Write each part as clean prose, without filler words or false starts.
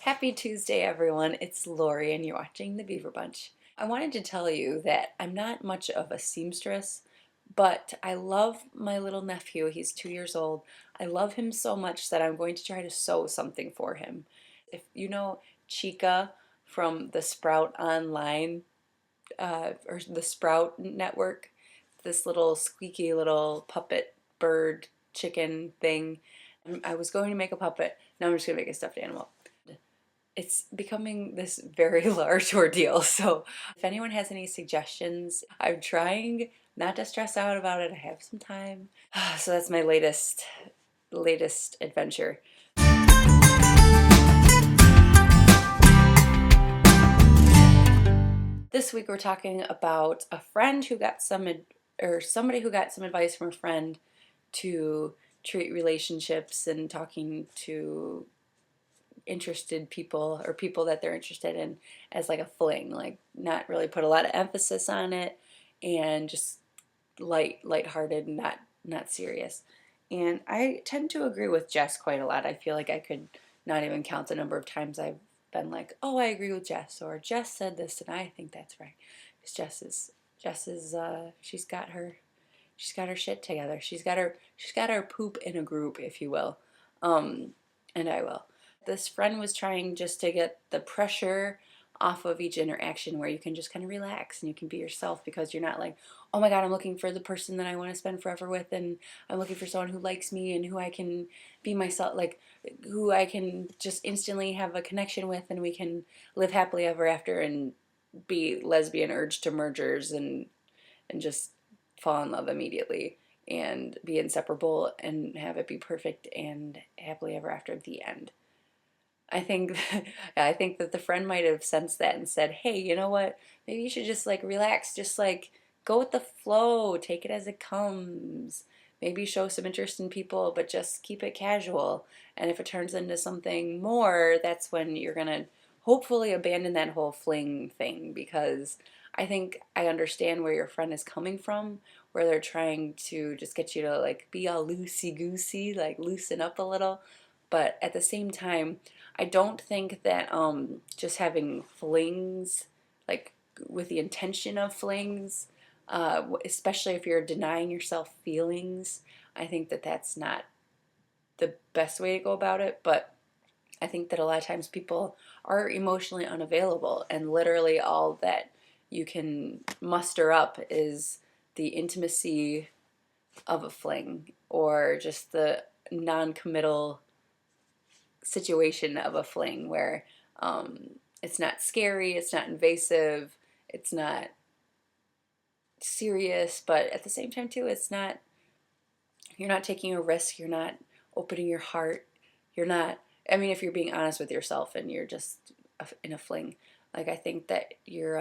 Happy Tuesday, everyone. It's Lori, and you're watching the Beaver Bunch. I wanted to tell you that I'm not much of a seamstress, but I love my little nephew. He's 2 years old. I love him so much that I'm going to try to sew something for him. If you know Chica from the Sprout Online or the Sprout Network, this little squeaky little puppet bird chicken thing, I was going to make a puppet. Now I'm just going to make a stuffed animal. It's becoming this very large ordeal. So if anyone has any suggestions, I'm trying not to stress out about it. I have some time. So that's my latest adventure. This week we're talking about a friend who got somebody who got some advice from a friend to treat relationships and talking to interested people or people that they're interested in as like a fling, like not really put a lot of emphasis on it and just lighthearted and not serious. And I tend to agree with Jess quite a lot. I feel like I could not even count the number of times I've been like, oh, I agree with Jess, or Jess said this and I think that's right. Because Jess is she's got her shit together. She's got her poop in a group, if you will. And I will. This friend was trying just to get the pressure off of each interaction where you can just kind of relax and you can be yourself because you're not like, oh my God, I'm looking for the person that I want to spend forever with, and I'm looking for someone who likes me and who I can be myself, like who I can just instantly have a connection with, and we can live happily ever after and be lesbian urge to mergers and just fall in love immediately and be inseparable and have it be perfect and happily ever after at the end. I think I think that the friend might have sensed that and said, "Hey, you know what? Maybe you should just like relax, just like go with the flow, take it as it comes. Maybe show some interest in people, but just keep it casual. And if it turns into something more, that's when you're gonna hopefully abandon that whole fling thing, because I think I understand where your friend is coming from, where they're trying to just get you to like be all loosey goosey, like loosen up a little, but at the same time, I don't think that just having flings, like with the intention of flings, especially if you're denying yourself feelings, I think that that's not the best way to go about it. But I think that a lot of times people are emotionally unavailable, and literally all that you can muster up is the intimacy of a fling or just the non-committal situation of a fling where it's not scary, it's not invasive, it's not serious, but at the same time too, it's not, you're not taking a risk, you're not opening your heart, you're not, I mean, if you're being honest with yourself and you're just in a fling, like I think that you're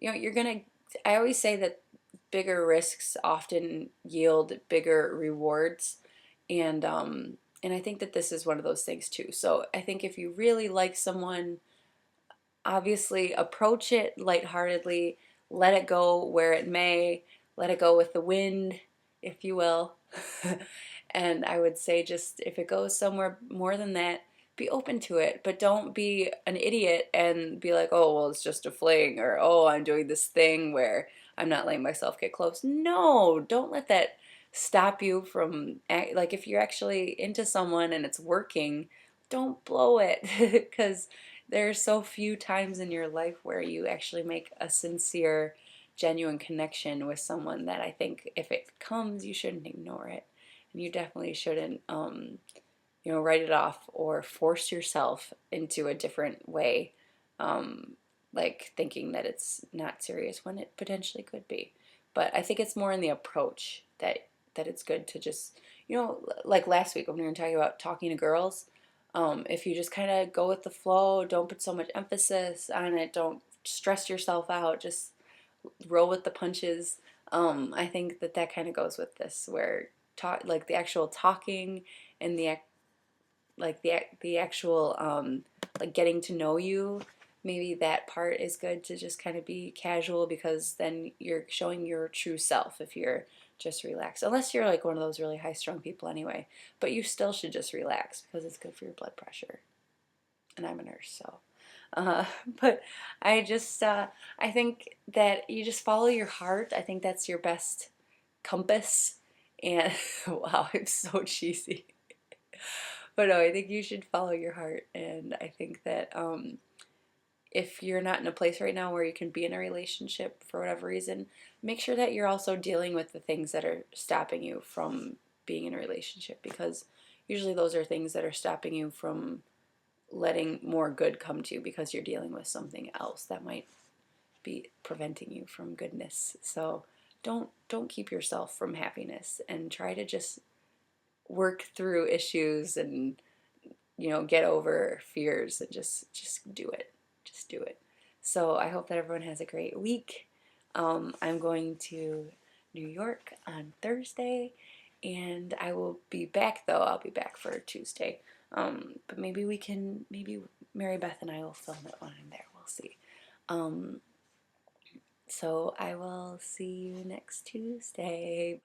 gonna, I always say that bigger risks often yield bigger rewards, and I think that this is one of those things too. So I think if you really like someone, obviously approach it lightheartedly, let it go where it may, let it go with the wind, if you will. And I would say just if it goes somewhere more than that, be open to it, but don't be an idiot and be like, oh, well, it's just a fling, or oh, I'm doing this thing where I'm not letting myself get close. No, don't let that stop you from, like, if you're actually into someone and it's working, don't blow it, because there are so few times in your life where you actually make a sincere, genuine connection with someone that I think if it comes, you shouldn't ignore it. And you definitely shouldn't, write it off or force yourself into a different way, um, like thinking that it's not serious when it potentially could be. But I think it's more in the approach that it's good to just, like last week when we were talking about talking to girls, if you just kind of go with the flow, don't put so much emphasis on it, don't stress yourself out, just roll with the punches. I think that kind of goes with this, where talk, like the actual talking and the actual like getting to know you, maybe that part is good to just kind of be casual, because then you're showing your true self if you're just relaxed, unless you're like one of those really high strung people anyway, but you still should just relax because it's good for your blood pressure. and I'm a nurse, so. But I just, I think that you just follow your heart. I think that's your best compass. And wow, I'm so cheesy. But no, I think you should follow your heart. And I think that if you're not in a place right now where you can be in a relationship for whatever reason, make sure that you're also dealing with the things that are stopping you from being in a relationship, because usually those are things that are stopping you from letting more good come to you because you're dealing with something else that might be preventing you from goodness. So don't keep yourself from happiness, and try to just work through issues and get over fears, and just do it. Just do it. So I hope that everyone has a great week. I'm going to New York on Thursday, and I will be back, though. I'll be back for Tuesday. But maybe Mary Beth and I will film it when I'm there. We'll see. So I will see you next Tuesday.